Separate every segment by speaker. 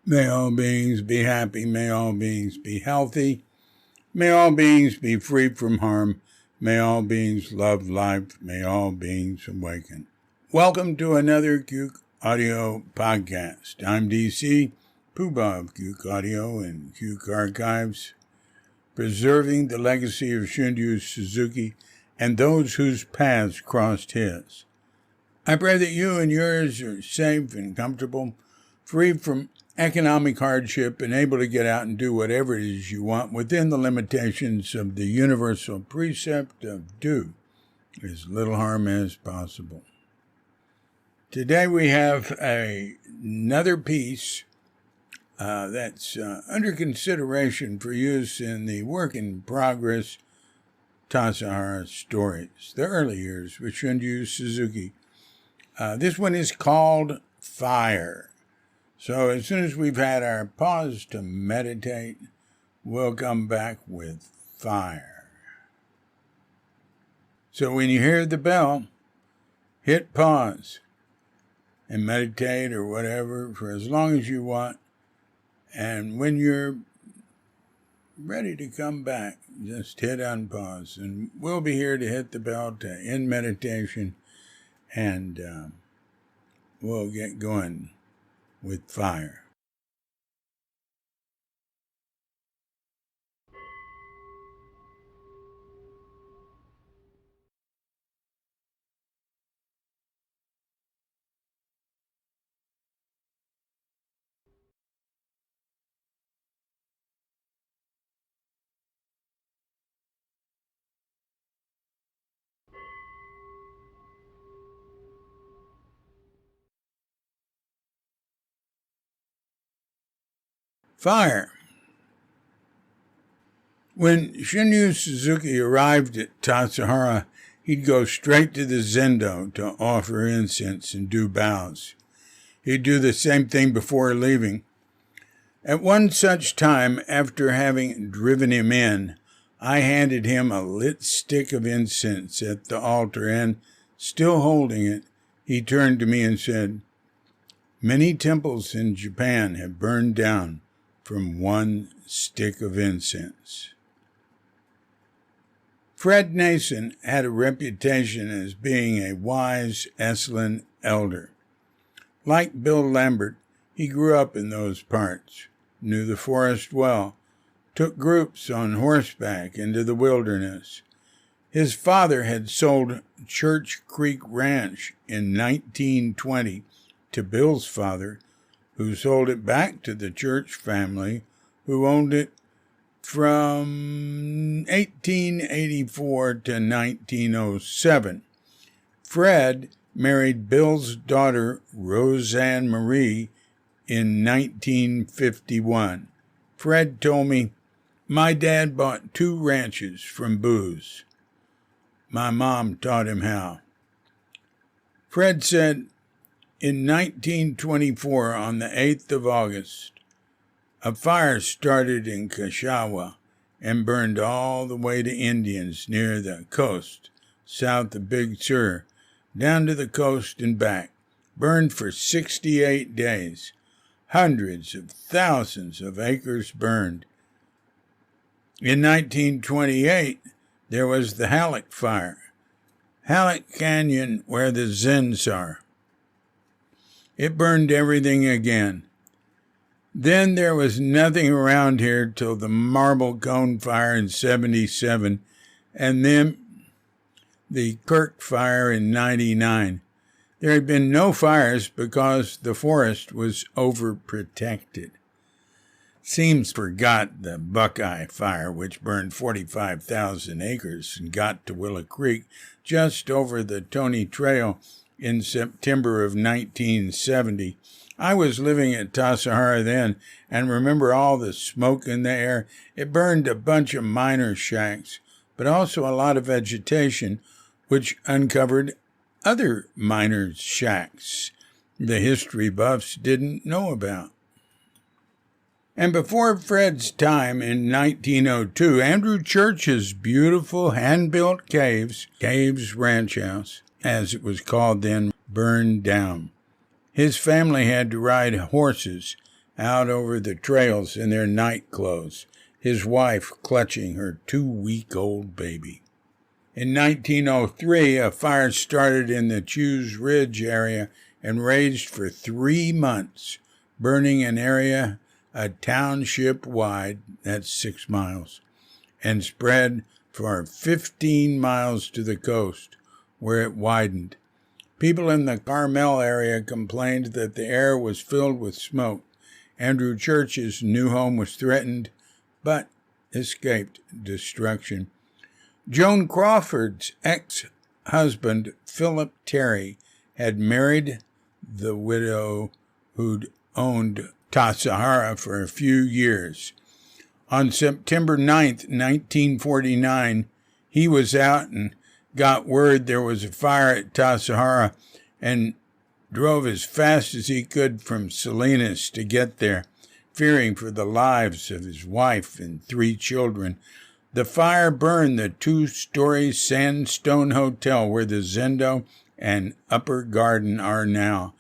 Speaker 1: May all beings be happy. May all beings be healthy. May all beings be free from harm. May all beings love life. May all beings awaken. Welcome to another Cuke Audio podcast. I'm DC, Poobah of Cuke Audio and Cuke Archives, preserving the legacy of Shunryu Suzuki and those whose paths crossed his. I pray that you and yours are safe and comfortable, free from economic hardship, and able to get out and do whatever it is you want within the limitations of the universal precept of do as little harm as possible. Today we have another piece that's under consideration for use in the work-in-progress Tassajara Stories, the early years with Shunryu Suzuki. This one is called Fire. So as soon as we've had our pause to meditate, we'll come back with fire. So when you hear the bell, hit pause and meditate or whatever for as long as you want. And when you're ready to come back, just hit unpause. And we'll be here to hit the bell to end meditation, and we'll get going with fire. Fire. When Shunryu Suzuki arrived at Tassajara, he'd go straight to the Zendo to offer incense and do bows. He'd do the same thing before leaving. At one such time, after having driven him in, I handed him a lit stick of incense at the altar, and, still holding it, he turned to me and said, "Many temples in Japan have burned down from one stick of incense." Fred Nason had a reputation as being a wise Esalen elder. Like Bill Lambert, he grew up in those parts, knew the forest well, took groups on horseback into the wilderness. His father had sold Church Creek Ranch in 1920 to Bill's father, who sold it back to the Church family, who owned it from 1884 to 1907. Fred married Bill's daughter, Roseanne Marie, in 1951. Fred told me, "My dad bought 2 ranches from Booz. My mom taught him how." Fred said, in 1924, on the 8th of August, a fire started in Kashawa and burned all the way to Indians near the coast, south of Big Sur, down to the coast and back. Burned for 68 days. Hundreds of thousands of acres burned. In 1928, there was the Halleck Fire, Halleck Canyon, where the Zens are. It burned everything again. Then there was nothing around here till the Marble Cone Fire in 77, and then the Kirk Fire in 99. There had been no fires because the forest was overprotected. Seems forgot the Buckeye Fire, which burned 45,000 acres and got to Willow Creek just over the Tony Trail in September of 1970. I was living at Tassajara then and remember all the smoke in the air. It burned a bunch of miner shacks, but also a lot of vegetation, which uncovered other miners' shacks the history buffs didn't know about. And before Fred's time in 1902, Andrew Church's beautiful hand-built Caves Ranch House, as it was called then, burned down. His family had to ride horses out over the trails in their night clothes, his wife clutching her 2-week-old baby. In 1903, a fire started in the Chews Ridge area and raged for 3 months, burning an area a township wide, that's 6 miles, and spread for 15 miles to the coast, where it widened. People in the Carmel area complained that the air was filled with smoke. Andrew Church's new home was threatened, but escaped destruction. Joan Crawford's ex-husband, Philip Terry, had married the widow who'd owned Tassajara for a few years. On September 9th, 1949, he was out and got word there was a fire at Tassajara and drove as fast as he could from Salinas to get there, fearing for the lives of his wife and 3 children. The fire burned the 2-story Sandstone Hotel where the Zendo and Upper Garden are now.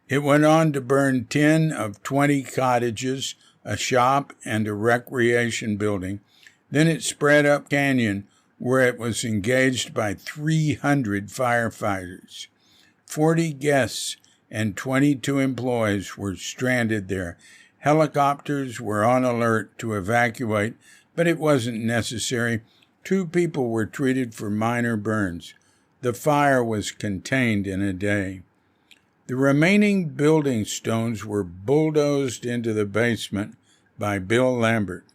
Speaker 1: It went on to burn 10 of 20 cottages, a shop, and a recreation building. Then it spread up canyon, where it was engaged by 300 firefighters. 40 guests and 22 employees were stranded there. Helicopters were on alert to evacuate, but it wasn't necessary. 2 people were treated for minor burns. The fire was contained in a day. The remaining building stones were bulldozed into the basement by Bill Lambert.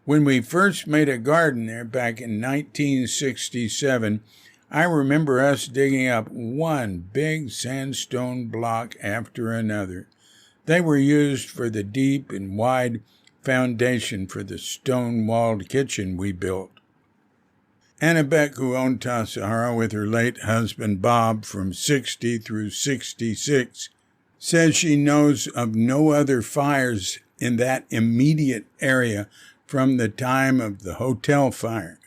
Speaker 1: When we first made a garden there back in 1967, I remember us digging up one big sandstone block after another. They were used for the deep and wide foundation for the stone-walled kitchen we built. Anna Beck, who owned Tassajara with her late husband Bob from 60 through 66, says she knows of no other fires in that immediate area from the time of the hotel fire.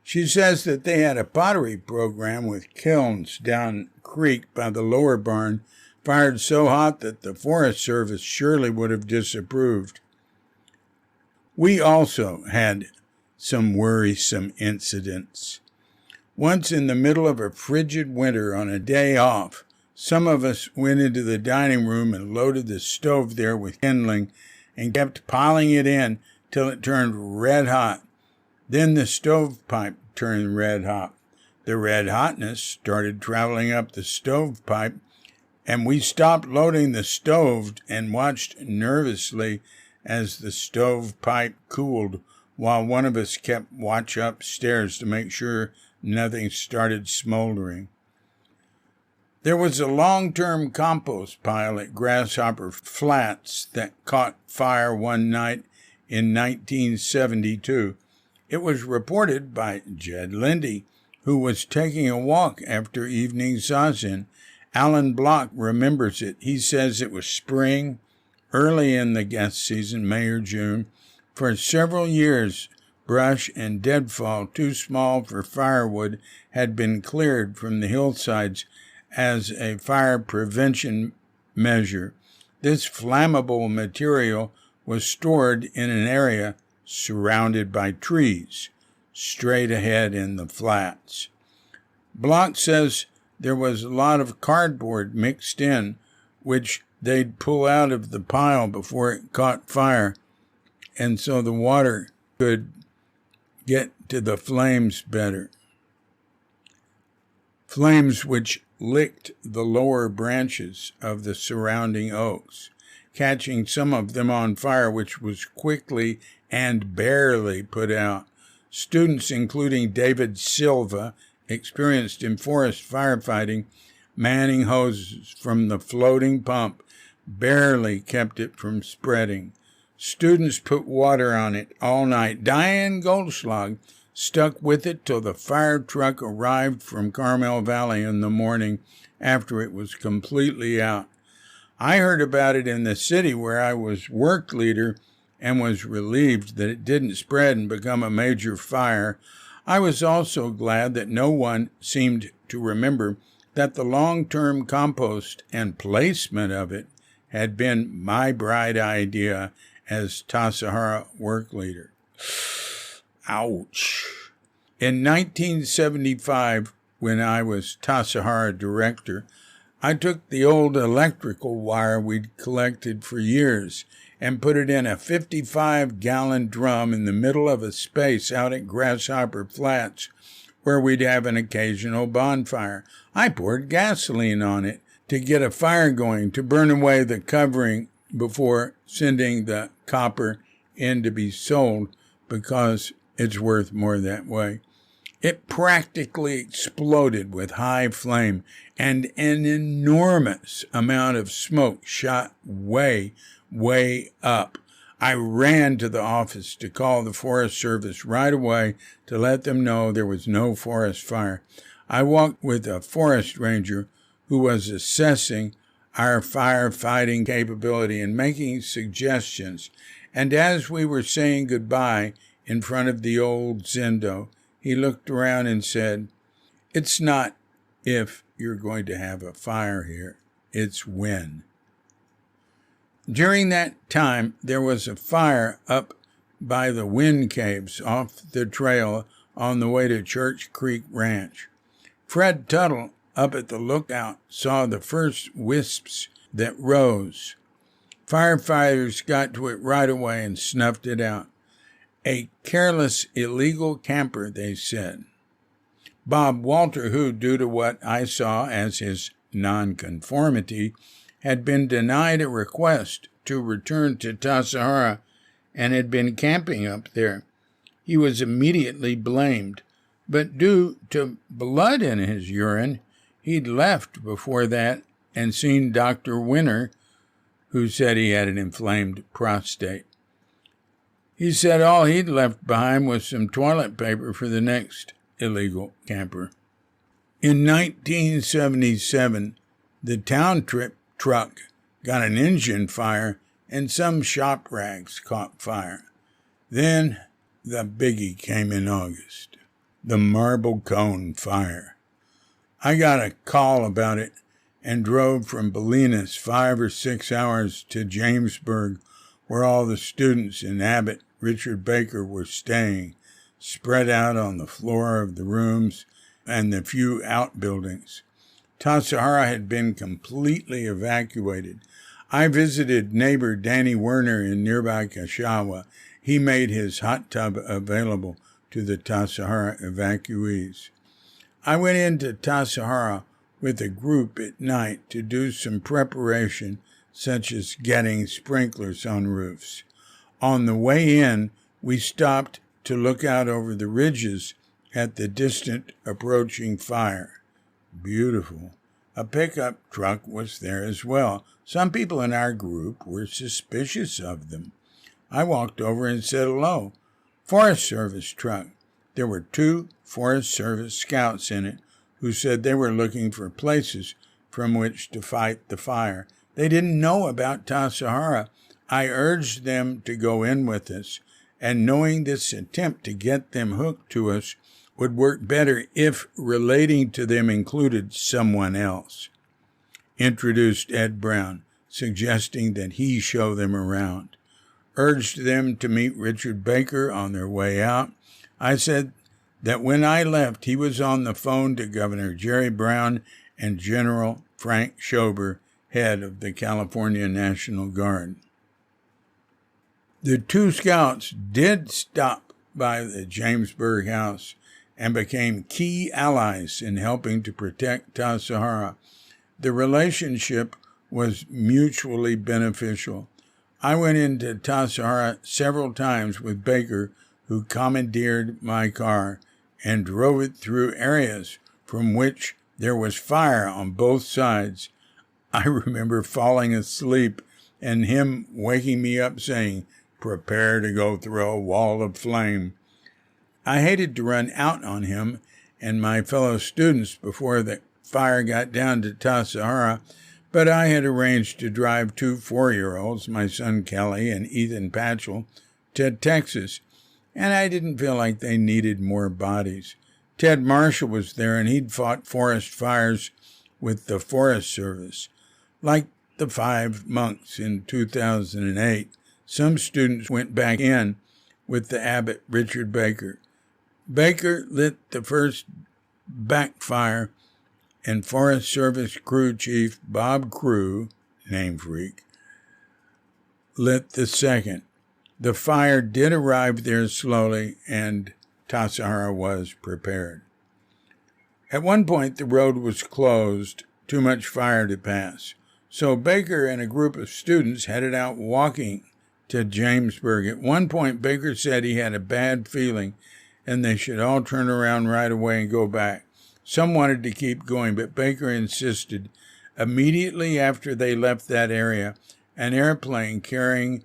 Speaker 1: She says that they had a pottery program with kilns down creek by the lower barn, fired so hot that the Forest Service surely would have disapproved. We also had some worrisome incidents. Once in the middle of a frigid winter on a day off, some of us went into the dining room and loaded the stove there with kindling and kept piling it in till it turned red hot. Then the stovepipe turned red hot. The red hotness started traveling up the stovepipe, and we stopped loading the stove and watched nervously as the stovepipe cooled, while one of us kept watch upstairs to make sure nothing started smoldering. There was a long-term compost pile at Grasshopper Flats that caught fire one night in 1972. It was reported by Jed Lindy, who was taking a walk after evening zazen. Alan Block remembers it. He says it was spring, early in the guest season, May or June. For several years, brush and deadfall too small for firewood had been cleared from the hillsides as a fire prevention measure. This flammable material was stored in an area surrounded by trees, straight ahead in the flats. Block says there was a lot of cardboard mixed in, which they'd pull out of the pile before it caught fire, and so the water could get to the flames better. Flames which licked the lower branches of the surrounding oaks, catching some of them on fire, which was quickly and barely put out. Students, including David Silva, experienced in forest firefighting, manning hoses from the floating pump, barely kept it from spreading. Students put water on it all night. Diane Goldschlag stuck with it till the fire truck arrived from Carmel Valley in the morning after it was completely out. I heard about it in the city where I was work leader and was relieved that it didn't spread and become a major fire. I was also glad that no one seemed to remember that the long-term compost and placement of it had been my bright idea as Tassajara work leader. Ouch. In 1975, when I was Tassajara director, I took the old electrical wire we'd collected for years and put it in a 55-gallon drum in the middle of a space out at Grasshopper Flats where we'd have an occasional bonfire. I poured gasoline on it to get a fire going, to burn away the covering before sending the copper in to be sold, because it's worth more that way. It practically exploded with high flame, and an enormous amount of smoke shot way up. I ran to the office to call the Forest Service right away to let them know there was no forest fire. I walked with a forest ranger who was assessing our firefighting capability and making suggestions. And as we were saying goodbye in front of the old Zendo, he looked around and said, "It's not if you're going to have a fire here, it's when." During that time, there was a fire up by the Wind Caves off the trail on the way to Church Creek Ranch. Fred Tuttle, up at the lookout, saw the first wisps that rose. Firefighters got to it right away and snuffed it out. A careless, illegal camper, they said. Bob Walter, who, due to what I saw as his nonconformity, had been denied a request to return to Tassajara and had been camping up there. He was immediately blamed, but due to blood in his urine, he'd left before that and seen Dr. Winter, who said he had an inflamed prostate. He said all he'd left behind was some toilet paper for the next illegal camper. In 1977, the town trip truck got an engine fire and some shop rags caught fire. Then the biggie came in August, the Marble Cone fire. I got a call about it and drove from Bolinas 5 or 6 hours to Jamesburg, where all the students in Abbott Richard Baker were staying, spread out on the floor of the rooms and the few outbuildings. Tassajara had been completely evacuated. I visited neighbor Danny Werner in nearby Kashawa. He made his hot tub available to the Tassajara evacuees. I went into Tassajara with a group at night to do some preparation, such as getting sprinklers on roofs. On the way in, we stopped to look out over the ridges at the distant approaching fire. Beautiful. A pickup truck was there as well. Some people in our group were suspicious of them. I walked over and said hello. Forest Service truck. There were 2 Forest Service scouts in it who said they were looking for places from which to fight the fire. They didn't know about Tassajara. I urged them to go in with us, and knowing this attempt to get them hooked to us would work better if relating to them included someone else. Introduced Ed Brown, suggesting that he show them around. Urged them to meet Richard Baker on their way out. I said that when I left, he was on the phone to Governor Jerry Brown and General Frank Schober, head of the California National Guard. The 2 scouts did stop by the Jamesburg house and became key allies in helping to protect Tassajara. The relationship was mutually beneficial. I went into Tassajara several times with Baker, who commandeered my car and drove it through areas from which there was fire on both sides. I remember falling asleep and him waking me up saying, "Prepare to go through a wall of flame." I hated to run out on him and my fellow students before the fire got down to Tassajara, but I had arranged to drive 2 4-year-olds, my son Kelly and Ethan Patchell, to Texas, and I didn't feel like they needed more bodies. Ted Marshall was there, and he'd fought forest fires with the Forest Service. Like the 5 monks in 2008, some students went back in with the abbot, Richard Baker. Baker lit the first backfire, and Forest Service crew chief Bob Crew, name freak, lit the second. The fire did arrive there slowly, and Tassajara was prepared. At one point, the road was closed, too much fire to pass. So Baker and a group of students headed out walking to Jamesburg. At one point, Baker said he had a bad feeling and they should all turn around right away and go back. Some wanted to keep going, but Baker insisted. Immediately after they left that area, an airplane carrying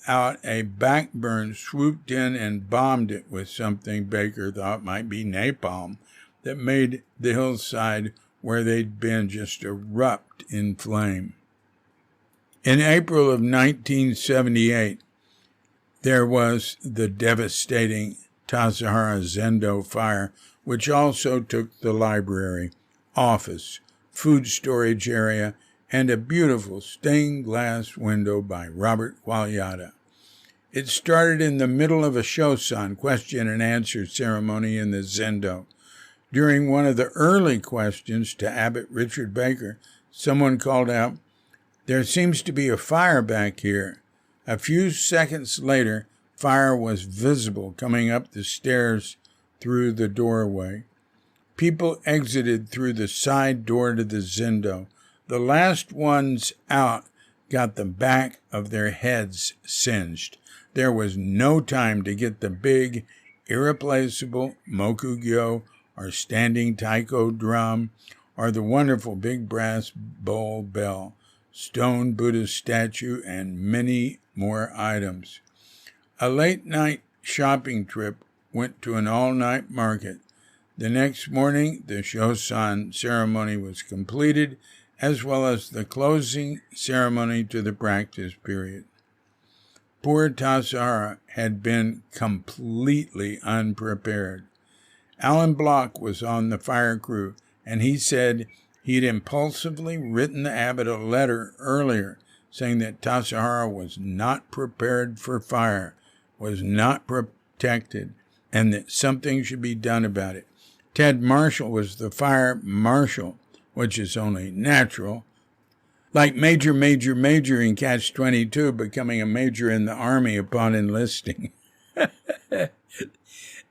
Speaker 1: out a backburn swooped in and bombed it with something Baker thought might be napalm that made the hillside where they'd been just erupt in flame. In April of 1978, there was the devastating Tassajara Zendo fire, which also took the library, office, food storage area, and a beautiful stained glass window by Robert Quagliata. It started in the middle of a shosan question and answer ceremony in the Zendo. During one of the early questions to Abbot Richard Baker, someone called out, "There seems to be a fire back here." A few seconds later, fire was visible coming up the stairs through the doorway. People exited through the side door to the Zendo. The last ones out got the back of their heads singed. There was no time to get the big, irreplaceable mokugyo or standing taiko drum or the wonderful big brass bowl bell, stone Buddha statue, and many more items. A late-night shopping trip went to an all-night market. The next morning, the shosan ceremony was completed, as well as the closing ceremony to the practice period. Poor Tassajara had been completely unprepared. Alan Block was on the fire crew, and he said he'd impulsively written the abbot a letter earlier saying that Tassajara was not prepared for fire, was not protected, and that something should be done about it. Ted Marshall was the fire marshal, which is only natural, like Major in Catch-22 becoming a major in the Army upon enlisting.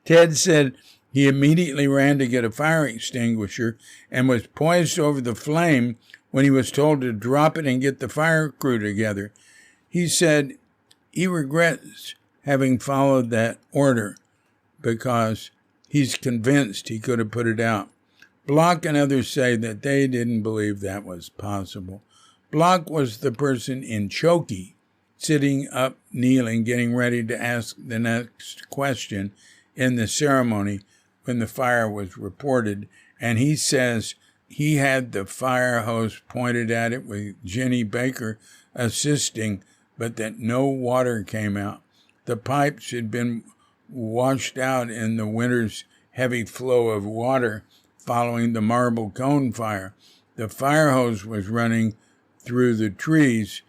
Speaker 1: Ted said he immediately ran to get a fire extinguisher and was poised over the flame when he was told to drop it and get the fire crew together. He said he regrets having followed that order because he's convinced he could have put it out. Block and others say that they didn't believe that was possible. Block was the person in Choki, sitting up, kneeling, getting ready to ask the next question in the ceremony when the fire was reported, and he says he had the fire hose pointed at it with Jenny Baker assisting, but that no water came out. The pipes had been washed out in the winter's heavy flow of water following the marble cone fire. The fire hose was running through the trees,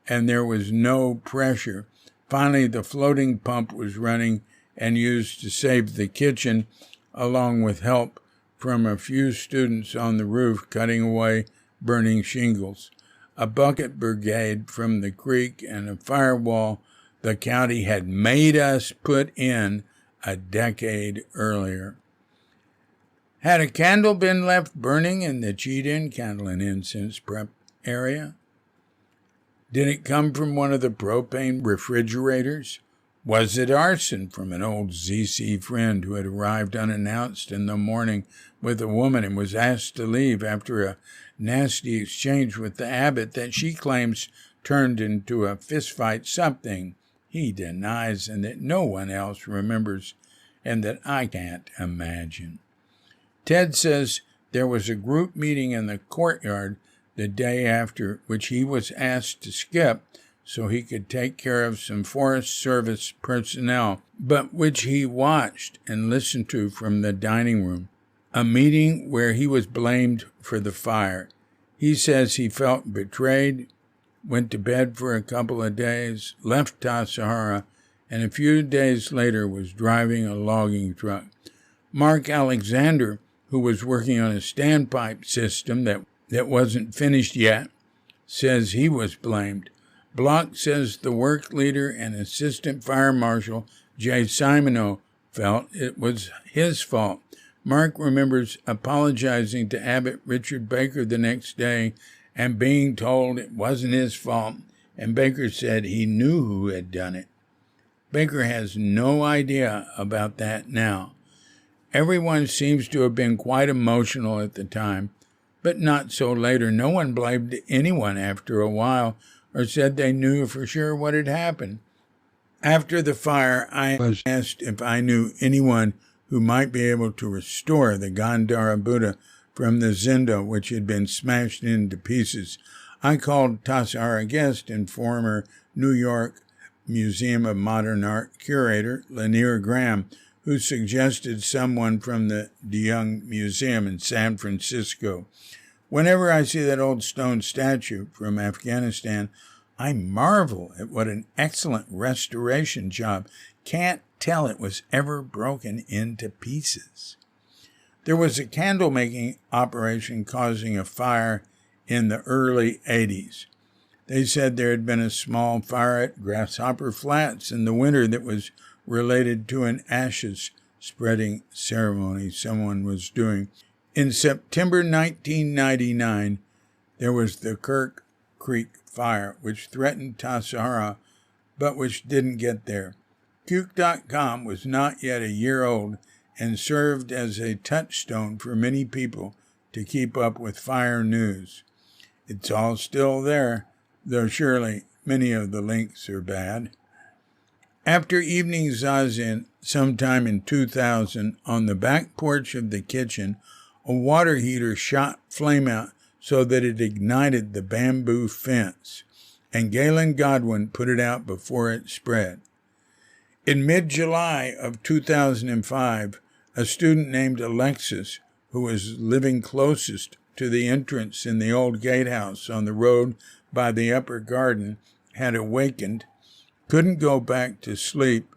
Speaker 1: and there was no pressure. Finally, the floating pump was running and used to save the kitchen, along with help from a few students on the roof cutting away burning shingles. A bucket brigade from the creek and a firewall the county had made us put in a decade earlier. Had a candle been left burning in the Cheat-In candle and incense prep area? Did it come from one of the propane refrigerators? Was it arson from an old ZC friend who had arrived unannounced in the morning with a woman and was asked to leave after a nasty exchange with the abbot that she claims turned into a fistfight? Something he denies and that no one else remembers and that I can't imagine. Ted says there was a group meeting in the courtyard the day after, which he was asked to skip so he could take care of some Forest Service personnel, but which he watched and listened to from the dining room, a meeting where he was blamed for the fire. He says he felt betrayed went to bed for a couple of days, left Tassajara, and a few days later was driving a logging truck. Mark Alexander, who was working on a standpipe system that wasn't finished yet, says he was blamed. Block says the work leader and assistant fire marshal, Jay Simoneau, felt it was his fault. Mark remembers apologizing to Abbot Richard Baker the next day and being told it wasn't his fault, and Baker said he knew who had done it. Baker has no idea about that now. Everyone seems to have been quite emotional at the time, but not so later. No one blamed anyone after a while or said they knew for sure what had happened. After the fire, I was asked if I knew anyone who might be able to restore the Gandhara Buddha from the Zendo, which had been smashed into pieces. I called Tassajara guest and former New York Museum of Modern Art curator Lanier Graham, who suggested someone from the De Young Museum in San Francisco. Whenever I see that old stone statue from Afghanistan, I marvel at what an excellent restoration job. Can't tell it was ever broken into pieces. There was a candle-making operation causing a fire in the early 80s. They said there had been a small fire at Grasshopper Flats in the winter that was related to an ashes spreading ceremony someone was doing. In September 1999, there was the Kirk Creek fire, which threatened Tassajara, but which didn't get there. Cuke.com was not yet a year old and served as a touchstone for many people to keep up with fire news. It's all still there, though surely many of the links are bad. After evening zazen, sometime in 2000, on the back porch of the kitchen, a water heater shot flame out so that it ignited the bamboo fence, and Galen Godwin put it out before it spread. In mid-July of 2005, a student named Alexis, who was living closest to the entrance in the old gatehouse on the road by the upper garden, had awakened, couldn't go back to sleep,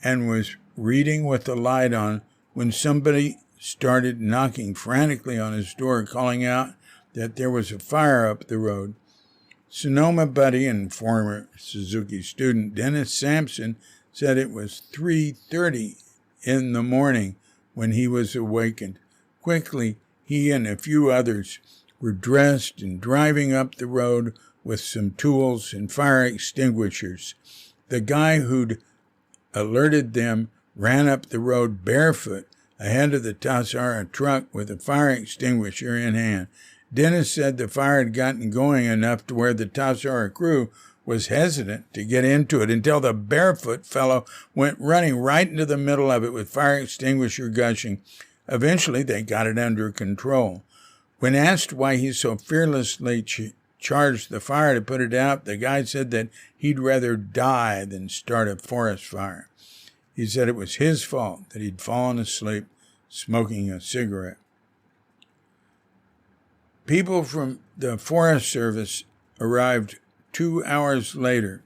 Speaker 1: and was reading with the light on when somebody started knocking frantically on his door, calling out that there was a fire up the road. Sonoma buddy and former Suzuki student Dennis Sampson said it was 3:30 in the morning when he was awakened. Quickly, he and a few others were dressed and driving up the road with some tools and fire extinguishers. The guy who'd alerted them ran up the road barefoot ahead of the Tassajara truck with a fire extinguisher in hand. Dennis said the fire had gotten going enough to where the Tassajara crew was hesitant to get into it until the barefoot fellow went running right into the middle of it with fire extinguisher gushing. Eventually, they got it under control. When asked why he so fearlessly charged the fire to put it out, the guy said that he'd rather die than start a forest fire. He said it was his fault that he'd fallen asleep smoking a cigarette. People from the Forest Service arrived 2 hours later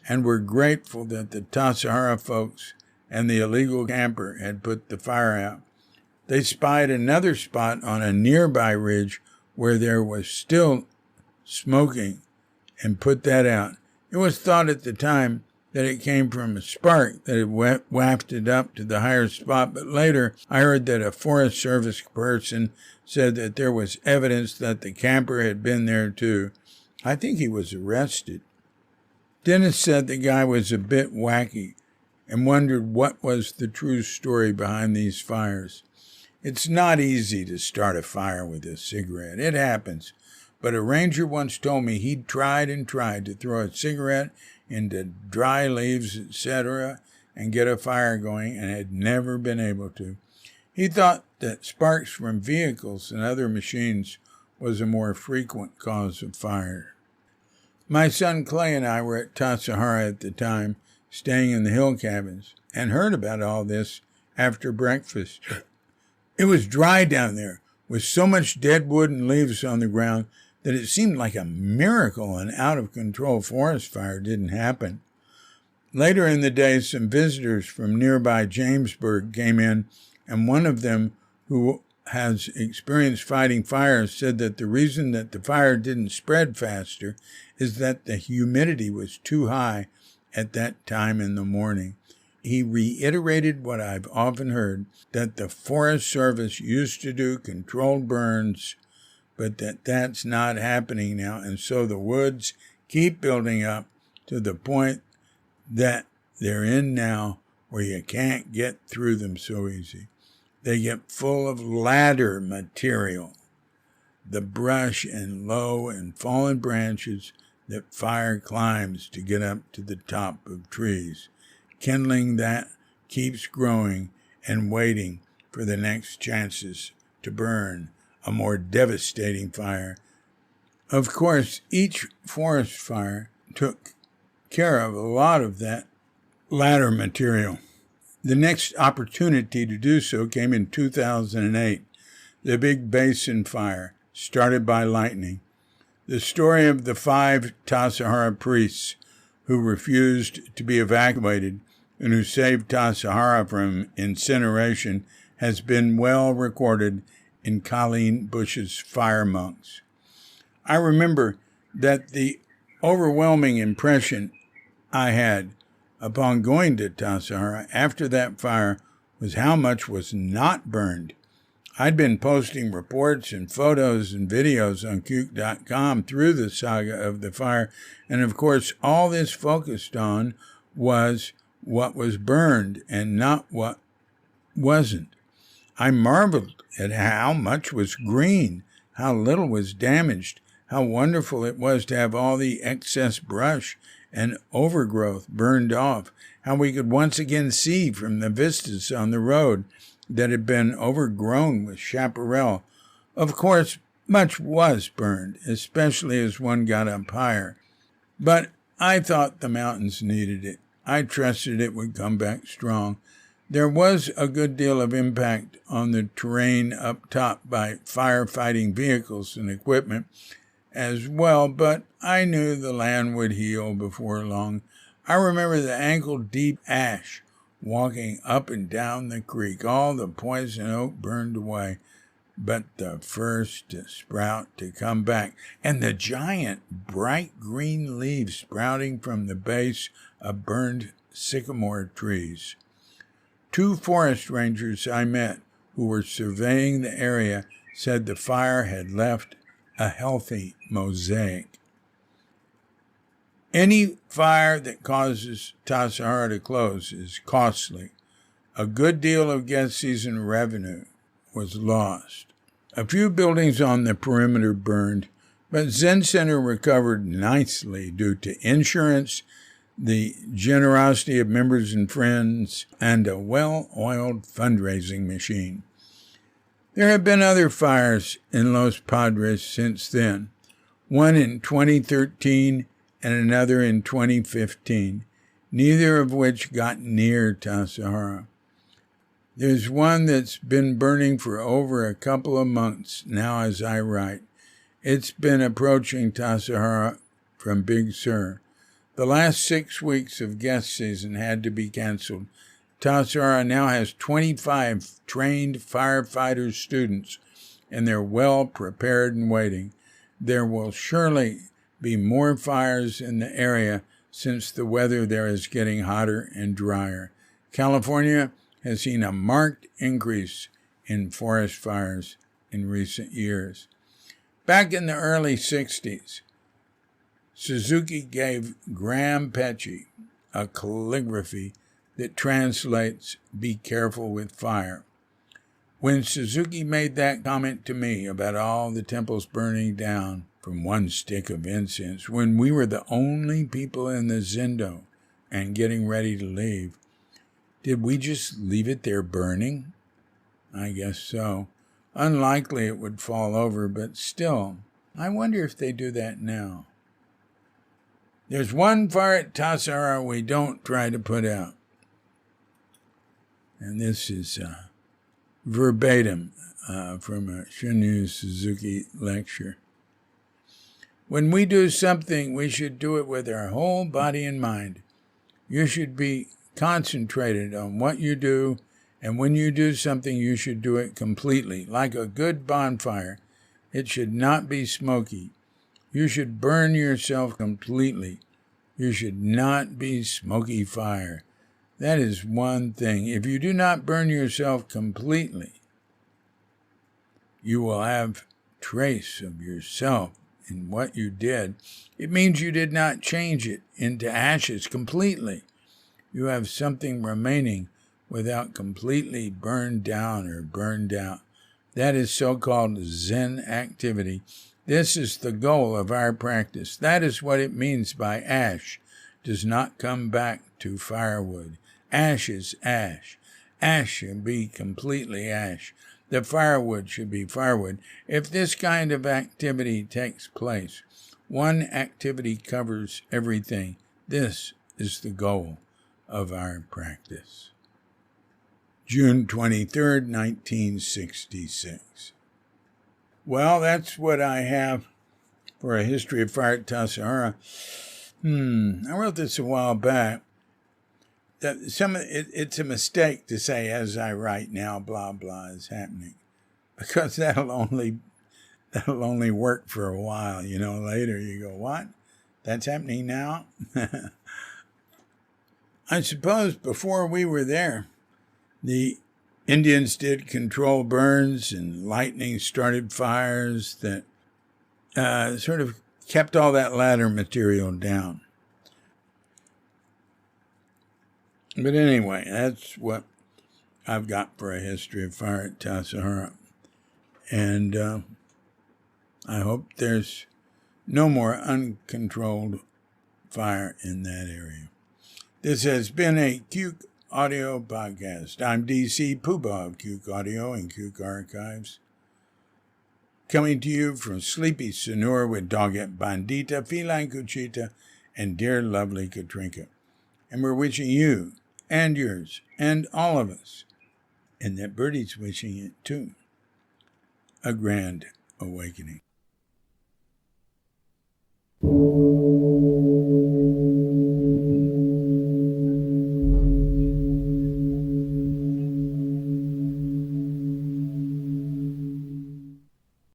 Speaker 1: and were grateful that the Tassajara folks and the illegal camper had put the fire out. They spied another spot on a nearby ridge where there was still smoking and put that out. It was thought at the time that it came from a spark that had wafted up to the higher spot, but later I heard that a Forest Service person said that there was evidence that the camper had been there too. I think he was arrested. Dennis said the guy was a bit wacky and wondered what was the true story behind these fires. It's not easy to start a fire with a cigarette. It happens. But a ranger once told me he'd tried and tried to throw a cigarette into dry leaves, etc., and get a fire going, and had never been able to. He thought that sparks from vehicles and other machines was a more frequent cause of fire. My son Clay and I were at Tassajara at the time, staying in the hill cabins, and heard about all this after breakfast. It was dry down there, with so much dead wood and leaves on the ground that it seemed like a miracle an out-of-control forest fire didn't happen. Later in the day, some visitors from nearby Jamesburg came in, and one of them, who has experience fighting fires, said that the reason that the fire didn't spread faster is that the humidity was too high at that time in the morning. He reiterated what I've often heard, that the Forest Service used to do controlled burns, but that's not happening now, and so the woods keep building up to the point that they're in now where you can't get through them so easy. They get full of ladder material, the brush and low and fallen branches that fire climbs to get up to the top of trees. Kindling that keeps growing and waiting for the next chances to burn a more devastating fire. Of course, each forest fire took care of a lot of that ladder material. The next opportunity to do so came in 2008, the big Basin fire, started by lightning. The story of the 5 Tassajara priests who refused to be evacuated and who saved Tassajara from incineration has been well recorded in Colleen Bush's Fire Monks. I remember that the overwhelming impression I had upon going to Tassajara after that fire was how much was not burned. I'd been posting reports and photos and videos on Kook.com through the saga of the fire, and of course all this focused on was what was burned and not what wasn't. I marveled at how much was green, how little was damaged, how wonderful it was to have all the excess brush and overgrowth burned off, how we could once again see from the vistas on the road that had been overgrown with chaparral. Of course, much was burned, especially as one got up higher. But I thought the mountains needed it. I trusted it would come back strong. There was a good deal of impact on the terrain up top by firefighting vehicles and equipment as well, but I knew the land would heal before long. I remember the ankle-deep ash walking up and down the creek, all the poison oak burned away, but the first to sprout to come back, and the giant bright green leaves sprouting from the base of burned sycamore trees. 2 forest rangers I met who were surveying the area said the fire had left a healthy mosaic. Any fire that causes Tassajara to close is costly. A good deal of guest season revenue was lost. A few buildings on the perimeter burned, but Zen Center recovered nicely due to insurance, the generosity of members and friends, and a well-oiled fundraising machine. There have been other fires in Los Padres since then, one in 2013 and another in 2015, neither of which got near Tassajara. There's one that's been burning for over a couple of months now as I write. It's been approaching Tassajara from Big Sur. The last 6 weeks of guest season had to be canceled. Tassajara now has 25 trained firefighter students, and they're well prepared and waiting. There will surely be more fires in the area since the weather there is getting hotter and drier. California has seen a marked increase in forest fires in recent years. Back in the early 60s, Suzuki gave Graham Petchy a calligraphy that translates, "Be careful with fire." When Suzuki made that comment to me about all the temples burning down from one stick of incense, when we were the only people in the Zendo and getting ready to leave, did we just leave it there burning? I guess so. Unlikely it would fall over, but still, I wonder if they do that now. There's one fire at Tassajara we don't try to put out. And this is verbatim from a Shunryu Suzuki lecture. When we do something, we should do it with our whole body and mind. You should be concentrated on what you do, and when you do something, you should do it completely. Like a good bonfire, it should not be smoky. You should burn yourself completely. You should not be smoky fire. That is one thing. If you do not burn yourself completely, you will have trace of yourself in what you did. It means you did not change it into ashes completely. You have something remaining without completely burned down or burned out. That is so-called Zen activity. This is the goal of our practice. That is what it means by ash. Does not come back to firewood. Ash is ash. Ash should be completely ash. The firewood should be firewood. If this kind of activity takes place, one activity covers everything. This is the goal of our practice. June 23rd, 1966. Well, that's what I have for a history of fire at Tassajara. I wrote this a while back. It's a mistake to say as I write now, blah blah is happening, because that'll only work for a while. Later you go, what? That's happening now? I suppose before we were there, the Indians did control burns and lightning started fires that sort of kept all that ladder material down. But anyway, that's what I've got for a history of fire at Tassajara. And I hope there's no more uncontrolled fire in that area. This has been a Cuke Audio Podcast. I'm DC Puba of Cuke Audio and Cuke Archives, coming to you from Sleepy Sonora with Doggett Bandita, Feline Cuchita, and dear lovely Katrinka. And we're wishing you and yours and all of us, and that birdie's wishing it too, a grand awakening.